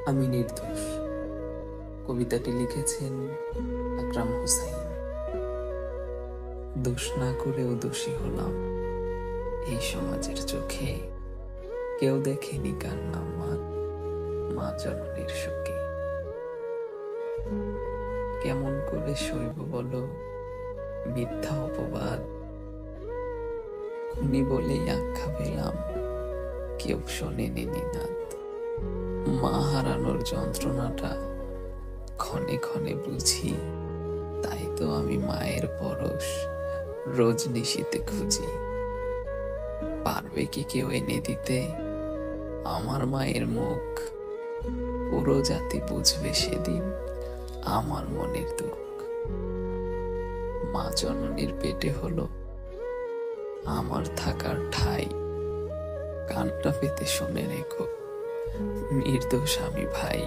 আমি নির্দোষ। কবিতাটি লিখেছেন আকরাম হুসাইন। দোষ না করেও দোষী হলাম এই সমাজের চোখে। কেউ দেখেনি কান্না মা জননীর শোকে। কেমন করে সইব বলো মিথ্যা অপবাদ? খুনি বলেই আখ্যা পেলাম, কেউ শোনেনি নিনাদ। মা হারানোর যন্ত্রণাটা ক্ষণে ক্ষণে বুঝি, তাই তো আমি মায়ের পরশ রোজ নিশীতে খুঁজি। পারবে কি কেউ এনে দিতে আমার মায়ের মুখ? পুরো জাতি বুঝবে সেদিন আমার মনের দুঃখ। মা জননীর পেটে হলো আমার থাকার ঠাঁই। কানটা পেতে শুনে রেখো, নির্দোষ আমি ভাই।